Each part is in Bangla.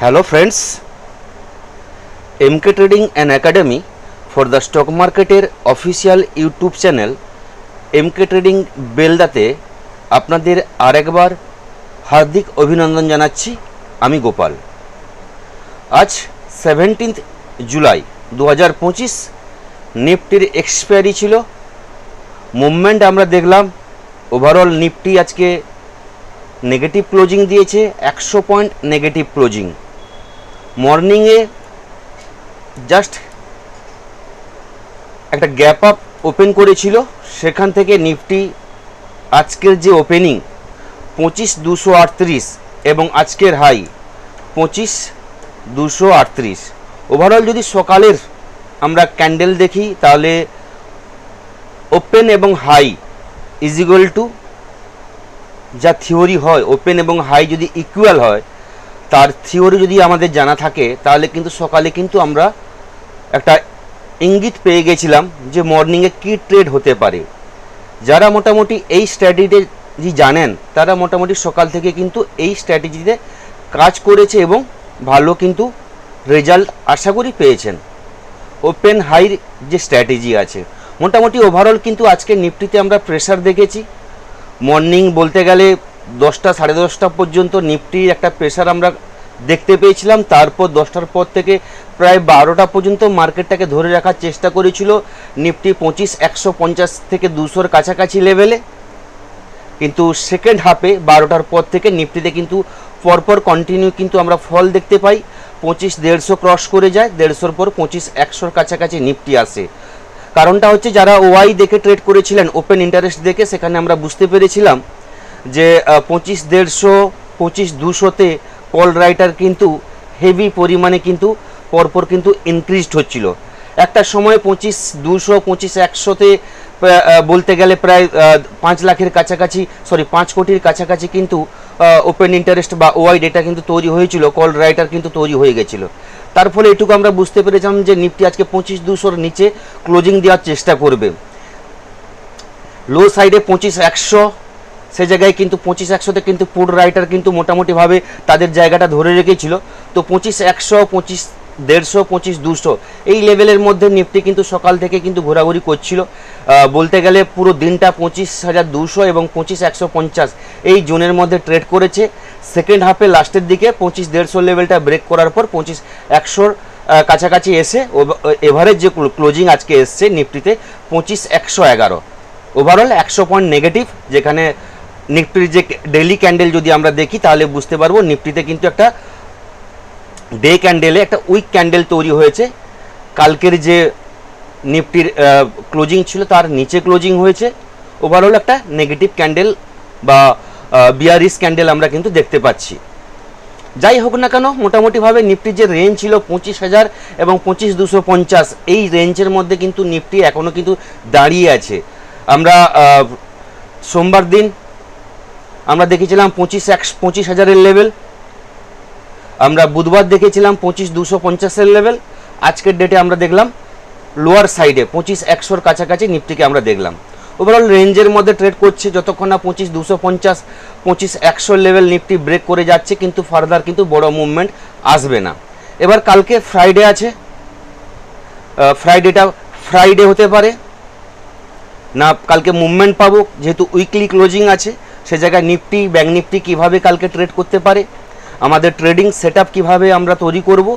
Hello friends, MK Trading and Academy for the stock market official YouTube channel MK Trading বেলদাতে আপনাদের আরেকবার হার্দিক অভিনন্দন জানাচ্ছি। আমি গোপাল। আজ 17 জুলাই 2025 নিফটির এক্সপায়ারি ছিল। মুভমেন্ট আমরা দেখলাম ওভারঅল নিফটি আজকে নেগেটিভ ক্লোজিং দিয়েছে, 100 পয়েন্ট নেগেটিভ ক্লোজিং। মর্নিংয়ে জাস্ট একটা গ্যাপ আপ ওপেন করেছিল, সেখান থেকে নিফটি আজকের যে ওপেনিং 25,238 এবং আজকের হাই 25,238। ওভারঅল যদি সকালের আমরা ক্যান্ডেল দেখি তাহলে ওপেন এবং হাই ইজ ইকুয়াল টু যা থিওরি হয়, ওপেন এবং হাই যদি ইকুয়াল হয়, তার থিওরি যদি আমাদের জানা থাকে তাহলে কিন্তু সকালে কিন্তু আমরা একটা ইঙ্গিত পেয়ে গেছিলাম যে মর্নিংয়ে কী ট্রেড হতে পারে। যারা মোটামুটি এই স্ট্র্যাটেজি জানেন তারা মোটামুটি সকাল থেকে কিন্তু এই স্ট্র্যাটেজিতে কাজ করেছে এবং ভালো কিন্তু রেজাল্ট আশা করি পেয়েছেন। ওপেন হাইর যে স্ট্র্যাটেজি আছে মোটামুটি ওভারঅল কিন্তু আজকে নিফটিতে আমরা প্রেসার দেখেছি। মর্নিং বলতে গেলে 10টা সাড়ে 10টা পর্যন্ত নিফটির একটা প্রেসার আমরা দেখতে পেয়েছিলাম। তারপর 10টার পর থেকে প্রায় 12টা পর্যন্ত মার্কেটটাকে ধরে রাখার চেষ্টা করেছিল নিফটি 25,150 থেকে 200-র কাছাকাছি লেভেলে। কিন্তু সেকেন্ড হাফে 12টার পর থেকে নিফটিতে কিন্তু পরপর কন্টিনিউ কিন্তু আমরা ফল দেখতে পাই। 25,150 ক্রস করে যায়, 150-র পর 25,100-র কাছাকাছি নিফটি আসে। কারণটা হচ্ছে যারা ওয়াই দেখে ট্রেড করেছিলেন, ওপেন ইন্টারেস্ট দেখে, সেখানে আমরা বুঝতে পেরেছিলাম যে 25,150 25,200-তে কল রাইটার কিন্তু হেভি পরিমাণে কিন্তু পরপর কিন্তু ইনক্রিজড হচ্ছিল। একটা সময় 25,200 25,100-তে বলতে গেলে প্রায় 5 লাখের কাছাকাছি 5 কোটির কাছাকাছি কিন্তু ওপেন ইন্টারেস্ট বা ওয়াই ডেটা কিন্তু তৈরি হয়েছিল, কল রাইটার কিন্তু তৈরি হয়ে গেছিলো। তার ফলে এটুকু আমরা বুঝতে পেরেছিলাম যে নিফটি আজকে 25,200-র নিচে ক্লোজিং দেওয়ার চেষ্টা করবে। লো সাইডে 25,100, সে জায়গায় কিন্তু 25,100-তে কিন্তু পুট রাইটার কিন্তু মোটামুটিভাবে তাদের জায়গাটা ধরে রেখেছিল। তো 25,100 25,150 25,200 এই লেভেলের মধ্যে নিফটি কিন্তু সকাল থেকে কিন্তু ঘোরাঘুরি করছিল। বলতে গেলে পুরো দিনটা 25,200 এবং 25,150 এই জোনের মধ্যে ট্রেড করেছে। সেকেন্ড হাফে লাস্টের দিকে 25,150 লেভেলটা ব্রেক করার পর 25,100-র কাছাকাছি এসে এভারেজ যে ক্লোজিং আজকে এসছে নিফটিতে 25,111। Overall 100 point negative. যেখানে নিফটির যে ডেইলি ক্যান্ডেল যদি আমরা দেখি তাহলে বুঝতে পারবো নিফটিতে কিন্তু একটা ডে ক্যান্ডেলে একটা উইক ক্যান্ডেল তৈরি হয়েছে। কালকের যে নিফটির ক্লোজিং ছিল তার নিচে ক্লোজিং হয়েছে। ওভারঅল একটা নেগেটিভ ক্যান্ডেল বা বিয়ারিশ ক্যান্ডেল আমরা কিন্তু দেখতে পাচ্ছি। যাই হোক না কেন, মোটামুটিভাবে নিফটির যে রেঞ্জ ছিল 25,000 এবং 25,250 এই রেঞ্জের মধ্যে কিন্তু নিফটি এখনও কিন্তু দাঁড়িয়ে আছে। আমরা সোমবার দিন আমরা দেখেছিলাম 25,000-এর লেভেল, আমরা বুধবার দেখেছিলাম 25,250-এর লেভেল, আজকের ডেটে আমরা দেখলাম লোয়ার সাইডে 25,100-র কাছাকাছি নিফটিকে আমরা দেখলাম। ওভারঅল রেঞ্জের মধ্যে ট্রেড করছে যতক্ষণ না 25,250 25,100 লেভেল নিফটি ব্রেক করে যাচ্ছে, কিন্তু ফার্দার কিন্তু বড় মুভমেন্ট আসবে না। এবার কালকে ফ্রাইডে আছে, ফ্রাইডে হতে পারে না কালকে মুভমেন্ট পাবো, যেহেতু উইকলি ক্লোজিং আছে। সে জায়গায় নিফটি ব্যাংক নিফটি কীভাবে কালকে ট্রেড করতে পারে, আমাদের ট্রেডিং সেট আপ কীভাবে আমরা তৈরি করব,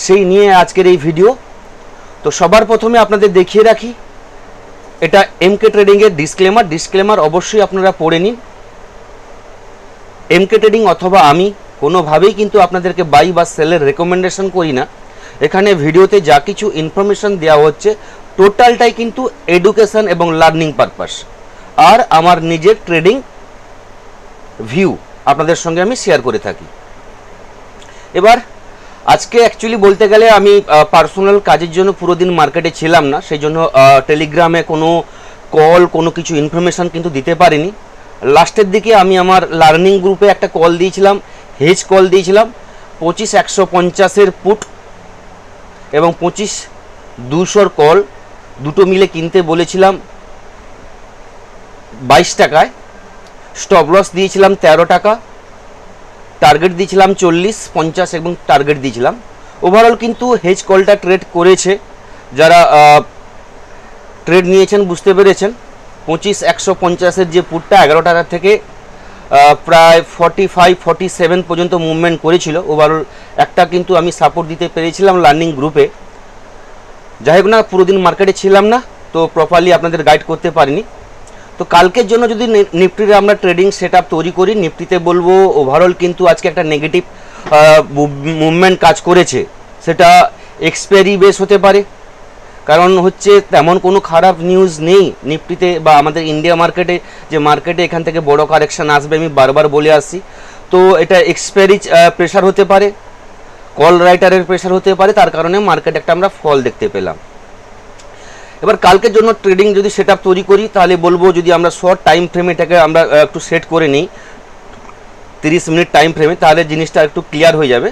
সেই নিয়ে আজকের এই ভিডিও। তো সবার প্রথমে আপনাদের দেখিয়ে রাখি, এটা এমকে ট্রেডিংয়ের ডিসক্লেমার অবশ্যই আপনারা পড়ে নিন। এমকে ট্রেডিং অথবা আমি কোনোভাবেই কিন্তু আপনাদেরকে বাই বা সেলের রেকমেন্ডেশন করি না। এখানে ভিডিওতে যা কিছু ইনফরমেশন দেওয়া হচ্ছে টোটালটাই কিন্তু এডুকেশন এবং লার্নিং পারপাস, আর আমার নিজের ট্রেডিং ভিউ আপনাদের সঙ্গে আমি শেয়ার করে থাকি। এবার আজকে অ্যাকচুয়ালি বলতে গেলে আমি পার্সোনাল কাজের জন্য পুরো দিন মার্কেটে ছিলাম না, সেই জন্য টেলিগ্রামে কোনো কল কোনো কিছু ইনফরমেশান কিন্তু দিতে পারিনি। লাস্টের দিকে আমি আমার লার্নিং গ্রুপে একটা কল দিয়েছিলাম, হেজ কল দিয়েছিলাম 25,150-এর পুট এবং 25,200-র কল, দুটো মিলে কিনতে বলেছিলাম 22 টাকায়। স্টপ লস দিয়েছিলাম 13 টাকা। টার্গেট দিয়েছিলাম 40, 50 এবং টার্গেট দিয়েছিলাম। ওভারঅল কিন্তু হেজ কলটা ট্রেড করেছে, যারা ট্রেড নিয়েছেন বুঝতে পেরেছেন। 25,150-এর যে পুটটা 11 টাকা থেকে প্রায় 45-47 পর্যন্ত মুভমেন্ট করেছিল। ওভারঅল একটা কিন্তু আমি সাপোর্ট দিতে পেরেছিলাম লার্নিং গ্রুপে। যাই হোক না, পুরো দিন মার্কেটে ছিলাম না, তো প্রপারলি আপনাদের গাইড করতে পারিনি। তো কালকের জন্য যদি নিফটিতে আমরা ট্রেডিং সেটআপ তৈরি করি, নিফটিতে বলবো ওভারঅল কিন্তু আজকে একটা নেগেটিভ মুভমেন্ট কাজ করেছে। সেটা এক্সপায়ারি বেস হতে পারে, কারণ হচ্ছে তেমন কোনো খারাপ নিউজ নেই নিফটিতে বা আমাদের ইন্ডিয়া মার্কেটে, যে মার্কেটে এখান থেকে বড় কারেকশন আসবে, আমি বারবার বলে আসছি। তো এটা এক্সপায়ারি প্রেশার হতে পারে, কল রাইটারের প্রেশার হতে পারে, তার কারণে মার্কেট একটা আমরা ফল দেখতে পেলাম। এবার কালকের জন্য ট্রেডিং যদি সেটআপ তৈরি করি, তাহলে বলবো যদি আমরা শর্ট টাইম ফ্রেমে এটাকে আমরা একটু সেট করে নিই 30 মিনিট টাইম ফ্রেমে, তাহলে জিনিসটা একটু ক্লিয়ার হয়ে যাবে।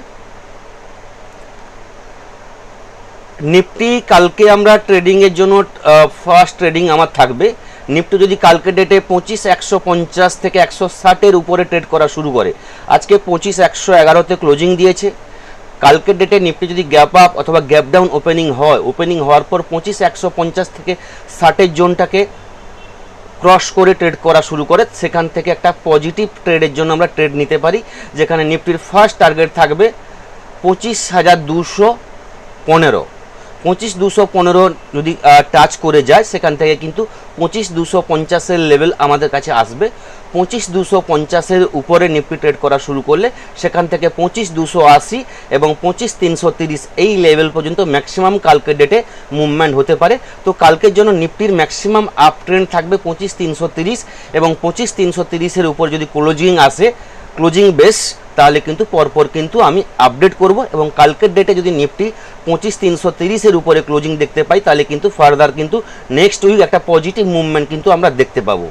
নিফটি কালকে আমরা ট্রেডিংয়ের জন্য ফার্স্ট ট্রেডিং আমার থাকবে। নিফটি যদি কালকে ডেটে 25,150 থেকে 160-এর উপরে ট্রেড করা শুরু করে, আজকে 25,111-তে ক্লোজিং দিয়েছে। কালকের ডেটে নিফটি যদি গ্যাপ আপ অথবা গ্যাপ ডাউন ওপেনিং হয়, ওপেনিং হওয়ার পর 25,150 থেকে 60-এর জোনটাকে ক্রস করে ট্রেড করা শুরু করে, সেখান থেকে একটা পজিটিভ ট্রেডের জন্য আমরা ট্রেড নিতে পারি, যেখানে নিফটির ফার্স্ট টার্গেট থাকবে 25,215। 25,215 যদি টাচ করে যায়, সেখান থেকে কিন্তু 25,250-এর লেভেল আমাদের কাছে আসবে। 25,250-এর উপরে নিফটি ট্রেড করা শুরু করলে সেখান থেকে 25,280 এবং 25,330 এই লেভেল পর্যন্ত ম্যাক্সিমাম কালকের ডেটে মুভমেন্ট হতে পারে। তো কালকের জন্য নিফটির ম্যাক্সিমাম আপ ট্রেন্ড থাকবে 25,330 এবং 25,330-এর উপর যদি ক্লোজিং আসে, ক্লোজিং বেস, তাহলে কিন্তু পরপর কিন্তু আমি আপডেট করব। এবং কালকের ডেটে যদি নিফটি 25,330-এর উপরে ক্লোজিং দেখতে পাই, তাহলে কিন্তু ফার্দার কিন্তু নেক্সট উইক একটা পজিটিভ মুভমেন্ট কিন্তু আমরা দেখতে পাবো।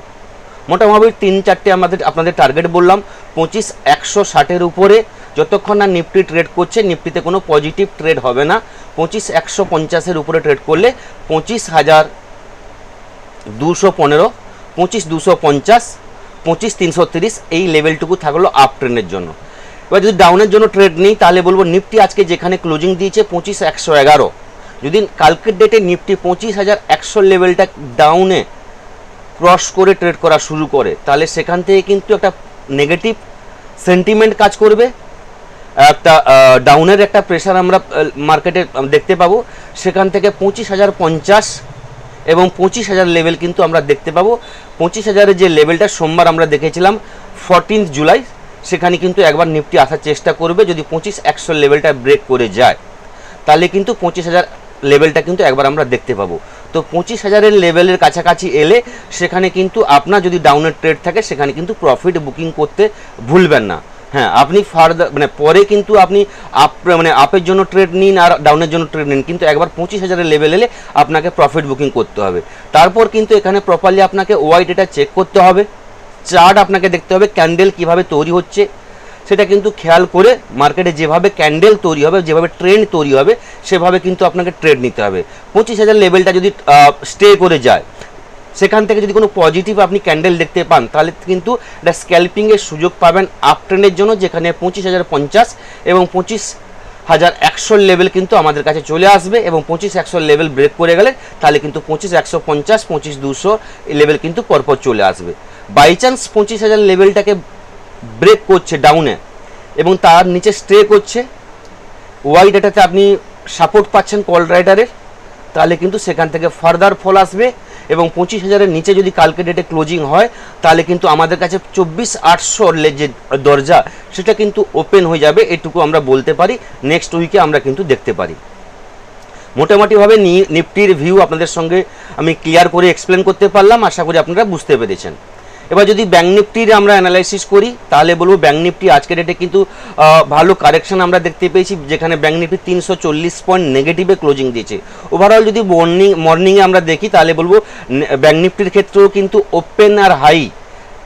মোটামুটি 3-4টে আপনাদের টার্গেট বললাম। 25,160-এর উপরে যতক্ষণ না নিফটি ট্রেড করছে, নিফটিতে কোনো পজিটিভ ট্রেড হবে না। 25,150-এর উপরে ট্রেড করলে 25,215, 25,250, 25,330 এই লেভেলটুকু থাকলো আপ ট্রেন্ডের জন্য। এবার যদি ডাউনের জন্য ট্রেড নেই, তাহলে বলবো নিফটি আজকে যেখানে ক্লোজিং দিয়েছে 25,111, যদি কালকের ডেটে নিফটি 25,100 লেভেলটা ডাউনে ক্রস করে ট্রেড করা শুরু করে, তাহলে সেখান থেকে কিন্তু একটা নেগেটিভ সেন্টিমেন্ট কাজ করবে, একটা ডাউনের একটা প্রেশার আমরা মার্কেটে দেখতে পাবো। সেখান থেকে 25,050 এবং 25,000 লেভেল কিন্তু আমরা দেখতে পাবো। 25,000-এর যে লেভেলটা সোমবার আমরা দেখেছিলাম 14 জুলাই, সেখানে কিন্তু একবার নিফটি আসার চেষ্টা করবে। যদি 25,100 লেভেলটা ব্রেক করে যায়, তাহলে কিন্তু 25,000 লেভেলটা কিন্তু একবার আমরা দেখতে পাবো। তো 25,000-এর লেভেলের কাছাকাছি এলে সেখানে কিন্তু আপনার যদি ডাউনের ট্রেড থাকে, সেখানে কিন্তু প্রফিট বুকিং করতে ভুলবেন না। হ্যাঁ, আপনি ফার্দার পরে কিন্তু আপনি আপের জন্য ট্রেড নিন আর ডাউনের জন্য ট্রেড নিন, কিন্তু একবার 25,000-এর লেভেল এলে আপনাকে প্রফিট বুকিং করতে হবে। তারপর কিন্তু এখানে প্রপারলি আপনাকে ওয়াই ডেটা চেক করতে হবে, চার্ট আপনাকে দেখতে হবে, ক্যান্ডেল কিভাবে তৈরি হচ্ছে সেটা কিন্তু খেয়াল করে মার্কেটে যেভাবে ক্যান্ডেল তৈরি হবে, যেভাবে ট্রেন্ড তৈরি হবে, সেভাবে কিন্তু আপনাকে ট্রেড নিতে হবে। 25,000 লেভেলটা যদি স্টে করে যায়, সেখান থেকে যদি কোনো পজিটিভ আপনি ক্যান্ডেল দেখতে পান, তাহলে কিন্তু এটা স্ক্যালপিংয়ের সুযোগ পাবেন আপ ট্রেন্ডের জন্য, যেখানে 25,050 এবং 25,100 লেভেল কিন্তু আমাদের কাছে চলে আসবে। এবং 25,100 লেভেল ব্রেক করে গেলে তাহলে কিন্তু 25,150, 25,200 লেভেল কিন্তু পরপর চলে আসবে। বাই চান্স 25,000 লেভেলটাকে ব্রেক করছে ডাউনে এবং তার নিচে স্টে করছে, ওয়াই ডেটাতে আপনি সাপোর্ট পাচ্ছেন কল রাইডারের, তাহলে কিন্তু সেখান থেকে ফার্দার ফল আসবে। এবং 25,000-এর নিচে যদি কালকে ডেটে ক্লোজিং হয়, তাহলে কিন্তু আমাদের কাছে 24,800 যে দরজা, সেটা কিন্তু ওপেন হয়ে যাবে, এটুকু আমরা বলতে পারি। নেক্সট উইকে আমরা কিন্তু দেখতে পারি। মোটামুটিভাবে নিফটির ভিউ আপনাদের সঙ্গে আমি ক্লিয়ার করে এক্সপ্লেন করতে পারলাম, আশা করি আপনারা বুঝতে পেরেছেন। এবার যদি ব্যাঙ্ক নিফটির আমরা অ্যানালাইসিস করি, তাহলে বলবো ব্যাঙ্ক নিফটি আজকের ডেটে কিন্তু ভালো কারেকশন আমরা দেখতে পেয়েছি, যেখানে ব্যাঙ্ক নিফটি 340 পয়েন্ট নেগেটিভে ক্লোজিং দিয়েছে। ওভারঅল যদি মর্নিংয়ে আমরা দেখি, তাহলে বলবো ব্যাঙ্ক নিফটির ক্ষেত্রেও কিন্তু ওপেন আর হাই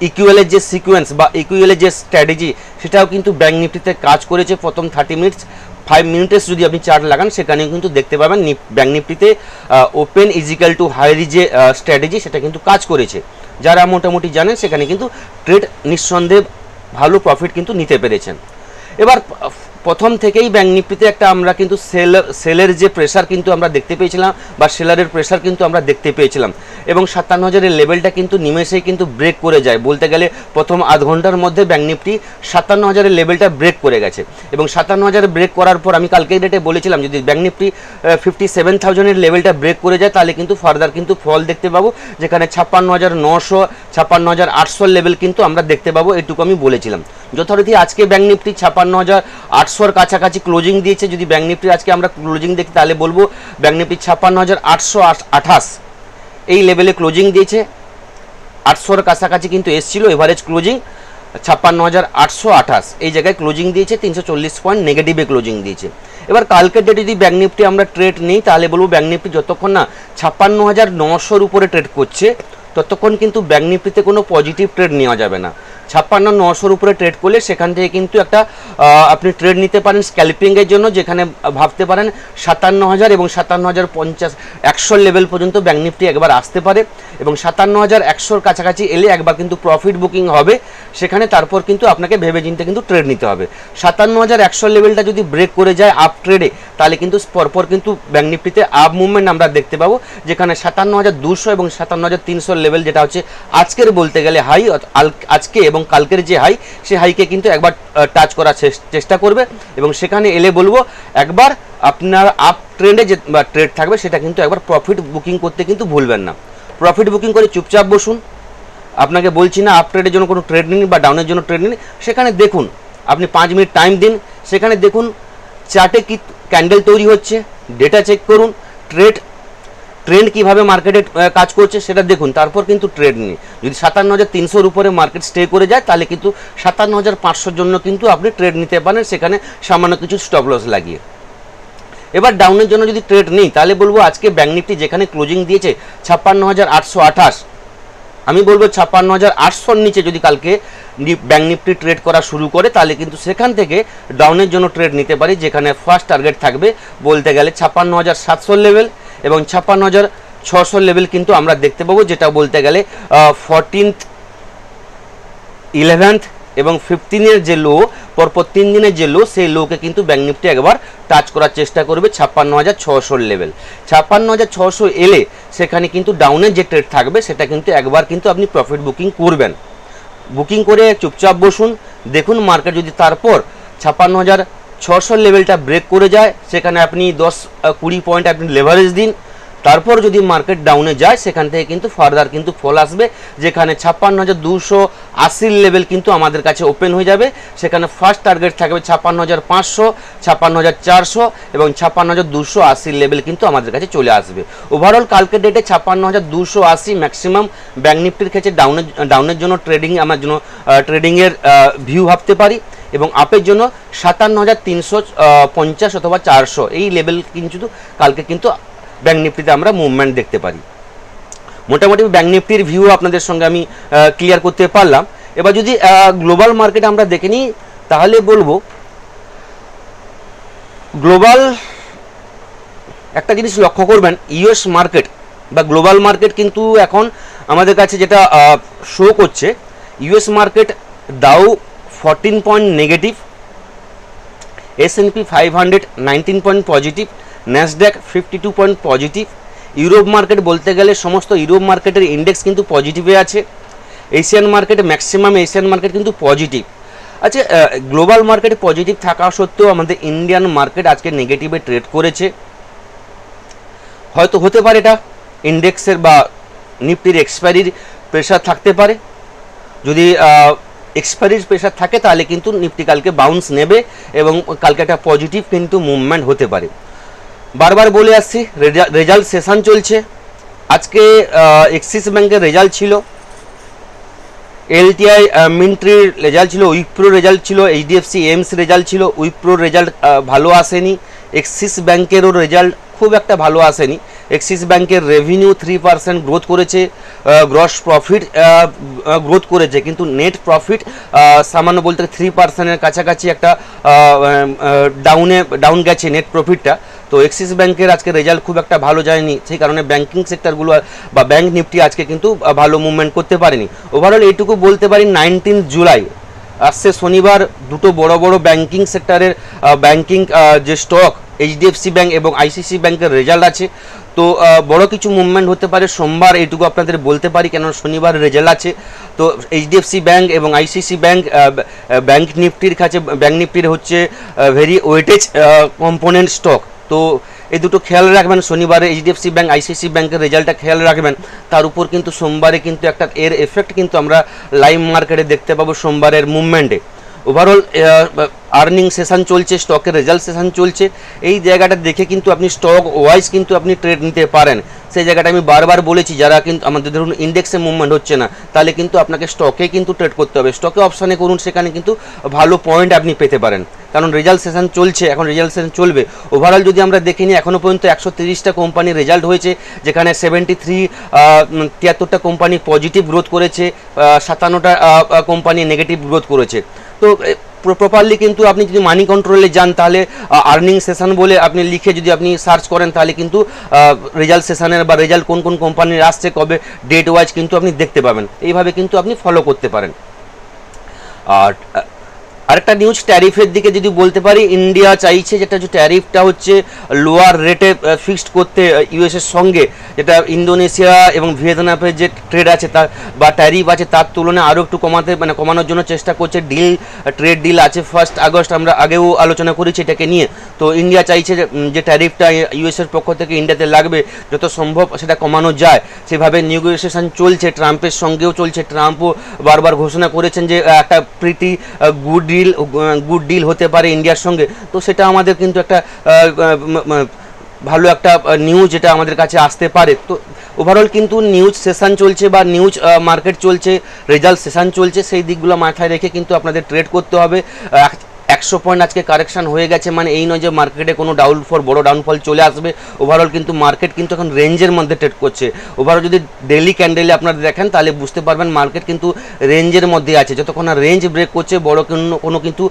ইকুয়ালের যে সিকোয়েন্স বা ইকুয়ালের যে স্ট্র্যাটেজি, সেটাও কিন্তু ব্যাঙ্ক নিফটিতে কাজ করেছে। প্রথম 30 মিনিটস 5 মিনিটের যদি আপনি চার্ট লাগান, সেখানেও কিন্তু দেখতে পাবেন ব্যাঙ্ক নিফটিতে ওপেন ইজিক্যাল টু হাইয়ের যে স্ট্র্যাটেজি, সেটা কিন্তু কাজ করেছে। যারা মোটামুটি জানেন, সেখানে কিন্তু ট্রেড নিঃসন্দেহে ভালো প্রফিট কিন্তু নিতে পেরেছেন। এবার প্রথম থেকেই ব্যাংক নিফটিতে একটা আমরা কিন্তু সেলের যে প্রেসার কিন্তু আমরা দেখতে পেয়েছিলাম বা সেলারের প্রেসার কিন্তু আমরা দেখতে পেয়েছিলাম এবং 57,000-এর লেভেলটা কিন্তু নিমেষেই কিন্তু ব্রেক করে যায়। বলতে গেলে প্রথম আধ ঘন্টার মধ্যে ব্যাংক নিফটি 57,000-এর লেভেলটা ব্রেক করে গেছে এবং 57,000 ব্রেক করার পর আমি কালকে ডেটে বলেছিলাম যদি ব্যাংক নিফটি 57,000-এর লেভেলটা ব্রেক করে যায় তাহলে কিন্তু ফার্দার কিন্তু ফল দেখতে পাবো, যেখানে 56,900 56,800 লেভেল কিন্তু আমরা দেখতে পাবো, এটুকু আমি বলেছিলাম। যথারীতি আজকে ব্যাংক নিফটি 56,800-র কাছাকাছি ক্লোজিং দিয়েছে। যদি ব্যাংক নিফটি আজকে আমরা ক্লোজিং দেখি তাহলে বলবো ব্যাংক নিফটি 56,828 এই লেভেলে ক্লোজিং দিয়েছে। 800-র কাছাকাছি কিন্তু এসছিল এভারেজ ক্লোজিং, 56,828 এই জায়গায় ক্লোজিং দিয়েছে, 340 পয়েন্ট নেগেটিভে ক্লোজিং দিয়েছে। এবার কালকের ডেটে যদি ব্যাংক নিফটি আমরা ট্রেড নিই তাহলে বলবো ব্যাংক নিফটি যতক্ষণ না 56,900-র উপরে ট্রেড করছে ততক্ষণ কিন্তু ব্যাংক নিফটিতে কোনো পজিটিভ ট্রেড নেওয়া যাবে না। 56,900-র উপরে ট্রেড করলে সেখান থেকে কিন্তু একটা আপনি ট্রেড নিতে পারেন স্ক্যালপিংয়ের জন্য, যেখানে ভাবতে পারেন 57,000 এবং 57,050 100 লেভেল পর্যন্ত ব্যাংক নিফটি একবার আসতে পারে এবং 57,100-র কাছাকাছি এলে একবার কিন্তু প্রফিট বুকিং হবে সেখানে, তারপর কিন্তু আপনাকে ভেবে চিন্তে কিন্তু ট্রেড নিতে হবে। 57,100 লেভেলটা যদি ব্রেক করে যায় আপ ট্রেডে তাহলে কিন্তু পরপর কিন্তু ব্যাংক নিফটিতে আপ মুভমেন্ট আমরা দেখতে পাবো, যেখানে 57,200 এবং 57,300 লেভেল যেটা হচ্ছে আজকের বলতে গেলে হাই, আজকে এবং কালকের যে হাই সে হাইকে কিন্তু একবার টাচ করার চেষ্টা করবে এবং সেখানে এলে বলবো একবার আপনার আপ ট্রেন্ডে যে ট্রেড থাকবে সেটা কিন্তু একবার প্রফিট বুকিং করতে কিন্তু ভুলবেন না। প্রফিট বুকিং করে চুপচাপ বসুন, আপনাকে বলছি না আপ ট্রেডের জন্য কোনো ট্রেড নিন বা ডাউনের জন্য ট্রেড নিন, সেখানে দেখুন আপনি 5 মিনিট টাইম দিন, সেখানে দেখুন চার্টে কি ক্যান্ডেল তৈরি হচ্ছে, ডেটা চেক করুন, ট্রেন্ড কিভাবে মার্কেটে কাজ করছে সেটা দেখুন, তারপর কিন্তু ট্রেড নিন। যদি 57,300-র উপরে মার্কেট স্টে করে যায় তাহলে কিন্তু 57,500-র জন্য কিন্তু আপনি ট্রেড নিতে পারেন, সেখানে সামান্য কিছু স্টপ লস লাগিয়ে। এবার ডাউনের জন্য যদি ট্রেড নিই তাহলে বলবো আজকে ব্যাংক নিফটি যেখানে ক্লোজিং দিয়েছে 56,828, আমি বলবো 56,800-র নিচে যদি কালকে ব্যাংক নিফটি ট্রেড করা শুরু করে তাহলে কিন্তু সেখান থেকে ডাউনের জন্য ট্রেড নিতে পারি, যেখানে ফার্স্ট টার্গেট থাকবে বলতে গেলে 56,700 লেভেল এবং 56,600 লেভেল কিন্তু আমরা দেখতে পাবো, যেটা বলতে গেলে 14th 11th এবং 15-এর যে লো, পরপর 3 দিনের যে লো, সেই লোকে কিন্তু ব্যাংক নিফটি একবার টাচ করার চেষ্টা করবে 56,600 লেভেল। 56,600 এলে সেখানে কিন্তু ডাউনের যে ট্রেড থাকবে সেটা কিন্তু একবার কিন্তু আপনি প্রফিট বুকিং করবেন। বুকিং করে চুপচাপ বসুন, দেখুন মার্কেট যদি তারপর 56,600 লেভেলটা ব্রেক করে যায় সেখানে আপনি 10-20 পয়েন্ট আপনি লেভারেজ দিন, তারপর যদি মার্কেট ডাউনে যায় সেখান থেকে কিন্তু ফার্দার কিন্তু ফল আসবে, যেখানে 56,280 লেভেল কিন্তু আমাদের কাছে ওপেন হয়ে যাবে, সেখানে ফার্স্ট টার্গেট থাকবে 56,500 56,400 এবং 56,280 লেভেল কিন্তু আমাদের কাছে চলে আসবে। ওভারঅল কালকের ডেটে 56,280 ম্যাক্সিমাম ব্যাংক নিফটির ক্ষেত্রে ডাউনের জন্য ট্রেডিংয়ের ভিউ ভাবতে পারি এবং আপের জন্য 57,350 অথবা 400 এই লেভেল কিন্তু কালকে কিন্তু ব্যাংক নিফটিতে আমরা মুভমেন্ট দেখতে পারি। মোটামুটি ব্যাংক নিফটির ভিউ আপনাদের সঙ্গে আমি ক্লিয়ার করতে পারলাম। এবার যদি গ্লোবাল মার্কেট আমরা দেখে নিই তাহলে বলবো গ্লোবাল একটা জিনিস লক্ষ্য করবেন, ইউএস মার্কেট বা গ্লোবাল মার্কেট কিন্তু এখন আমাদের কাছে যেটা শো করছে, ইউএস মার্কেট দাউ 14 point negative, S&P 500 19 point positive, Nasdaq 52 point positive. Europe market বলতে গেলে সমস্ত ইউরোপ মার্কেটের ইন্ডেক্স কিন্তু পজিটিভে আছে। Asian market maximum Asian market কিন্তু পজিটিভ আছে। গ্লোবাল মার্কেট পজিটিভ থাকা সত্ত্বেও আমাদের ইন্ডিয়ান মার্কেট আজকে নেগেটিভে ট্রেড করেছে। হয়তো হতে পারে এটা ইন্ডেক্সের বা নিফটির এক্সপায়ারির প্রেশার থাকতে পারে। যদি এক্সপায়ারির প্রেশার থাকে তাহলে কিন্তু নিফটি কালকে বাউন্স নেবে এবং কালকে একটা পজিটিভ কিন্তু মুভমেন্ট হতে পারে। বারবার বলে আসছি রেজাল্ট সেশন চলছে। আজকে এক্সিস ব্যাংকের রেজাল্ট ছিল, এলটিআই মিন্ট্রির রেজাল্ট ছিল, উইপ্রো রেজাল্ট ছিল, এইচডিএফসি এমস রেজাল্ট ছিল। উইপ্রোর রেজাল্ট ভালো আসেনি, এক্সিস ব্যাংকেরও রেজাল্ট খুব একটা ভালো আসেনি। এক্সিস ব্যাংকের রেভিনিউ 3% গ্রোথ করেছে, গ্রস প্রফিট গ্রোথ করেছে, কিন্তু নেট প্রফিট সামান্য বলতে 3%-এর কাছাকাছি একটা ডাউন গেছে নেট প্রফিটটা। তো এক্সিস ব্যাংকের আজকে রেজাল্ট খুব একটা ভালো যায়নি, সেই কারণে ব্যাংকিং সেক্টরগুলো বা ব্যাংক নিফটি আজকে কিন্তু ভালো মুভমেন্ট করতে পারেনি। ওভারঅল এইটুকু বলতে পারি 19 জুলাই আসছে শনিবার দুটো বড় বড় ব্যাংকিং সেক্টরের ব্যাংকিং যে স্টক এইচডিএফসি ব্যাংক এবং আইসিসি ব্যাংকের রেজাল্ট আছে। তো বড় কিছু মুভমেন্ট হতে পারে সোমবার, এইটুকু আপনাদের বলতে পারি, কেন শনিবার রেজাল্ট আছে। তো এইচডিএফসি ব্যাংক এবং আইসিসি ব্যাংক ব্যাংক নিফটির কাছে, ব্যাংক নিফটির হচ্ছে ভেরি ওয়েটেজ কম্পোনেন্ট স্টক। তো এই দুটো খেয়াল রাখবেন, শনিবারে এইচডিএফসি ব্যাংক আইসিসি ব্যাংকের রেজাল্টটা খেয়াল রাখবেন। তার উপর কিন্তু সোমবারে কিন্তু একটা এর এফেক্ট কিন্তু আমরা লাইভ মার্কেটে দেখতে পাবো সোমবারের মুভমেন্টে। ওভারঅল আর্নিং সেশন চলছে, স্টকের রেজাল্ট সেশন চলছে, এই জায়গাটা দেখে কিন্তু আপনি স্টক ওয়াইজ কিন্তু আপনি ট্রেড নিতে পারেন। সেই জায়গাটা আমি বারবার বলেছি, যারা কিন্তু আমাদের ধরুন ইন্ডেক্সে মুভমেন্ট হচ্ছে না, তাহলে কিন্তু আপনাকে স্টকে কিন্তু ট্রেড করতে হবে, স্টকে অপশানে করুন, সেখানে কিন্তু ভালো পয়েন্ট আপনি পেতে পারেন, কারণ রেজাল্ট সেশন চলছে, এখন রেজাল্ট সেশন চলবে। ওভারঅল যদি আমরা দেখে নিই, এখনও পর্যন্ত 130টা কোম্পানির রেজাল্ট হয়েছে, যেখানে 73টা কোম্পানি পজিটিভ গ্রোথ করেছে, 57টা কোম্পানি নেগেটিভ গ্রোথ করেছে। তো প্রপারলি কিন্তু আপনি যদি মানি কন্ট্রোলে যান, তাহলে আর্নিং সেশন বলে আপনি লিখে যদি আপনি সার্চ করেন, তাহলে কিন্তু রেজাল্ট সেশনের বা রেজাল্ট কোন কোন কোম্পানির আসছে, কবে, ডেট ওয়াইজ কিন্তু আপনি দেখতে পাবেন। এইভাবে কিন্তু আপনি ফলো করতে পারেন। আর আরেকটা নিউজ ট্যারিফের দিকে যদি বলতে পারি, ইন্ডিয়া চাইছে যেটা হচ্ছে ট্যারিফটা হচ্ছে লোয়ার রেটে ফিক্সড করতে ইউএসের সঙ্গে, যেটা ইন্দোনেশিয়া এবং ভিয়েতনামের যে ট্রেড আছে তার বা ট্যারিফ আছে তার তুলনায় আরও একটু কমানোর জন্য চেষ্টা করছে। ট্রেড ডিল আছে 1 আগস্ট, আমরা আগেও আলোচনা করেছি এটাকে নিয়ে। তো ইন্ডিয়া চাইছে যে ট্যারিফটা ইউএসের পক্ষ থেকে ইন্ডিয়াতে লাগবে যত সম্ভব সেটা কমানো যায়, সেভাবে নেগোসিয়েশন চলছে, ট্রাম্পের সঙ্গেও চলছে। ট্রাম্পও বারবার ঘোষণা করেছেন যে একটা প্রিটি গুড ডিল হতে পারে ইন্ডিয়ার সঙ্গে। তো সেটা আমাদের কিন্তু একটা ভালো একটা নিউজ, যেটা আমাদের কাছে আসতে পারে। তো ওভারঅল কিন্তু নিউজ সেশন চলছে বা নিউজ মার্কেট চলছে, রেজাল্ট সেশন চলছে, সেই দিকগুলো মাথায় রেখে কিন্তু আপনাদের ট্রেড করতে হবে। 100 পয়েন্ট আজকে কারেকশন হয়ে গেছে, মানে এই নয় যে মার্কেটে কোনো বড় ডাউনফল চলে আসবে। ওভারঅল কিন্তু মার্কেট কিন্তু এখন রেঞ্জের মধ্যে ট্রেড করছে। ওভারঅল যদি ডেইলি ক্যান্ডেলে আপনারা দেখেন, তাহলে বুঝতে পারবেন মার্কেট কিন্তু রেঞ্জের মধ্যে আছে। যতক্ষণ না রেঞ্জ ব্রেক করছে, বড় কোনো কিন্তু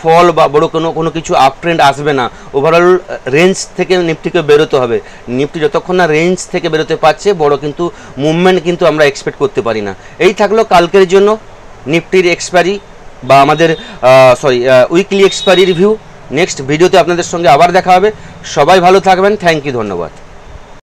ফল বা বড় কোনো কিছু আপ ট্রেন্ড আসবে না। ওভারঅল রেঞ্জ থেকে নিফটিকে বেরোতে হবে। নিফটি যতক্ষণ না রেঞ্জ থেকে বেরোতে পারছে, বড় কিন্তু মুভমেন্ট কিন্তু আমরা এক্সপেক্ট করতে পারি না। এই থাকলো কালকের জন্য নিফটির এক্সপায়ারি বা আমাদের উইকলি এক্সপায়ারি রিভিউ। নেক্সট ভিডিওতে আপনাদের সঙ্গে আবার দেখা হবে। সবাই ভালো থাকবেন। থ্যাংক ইউ, ধন্যবাদ।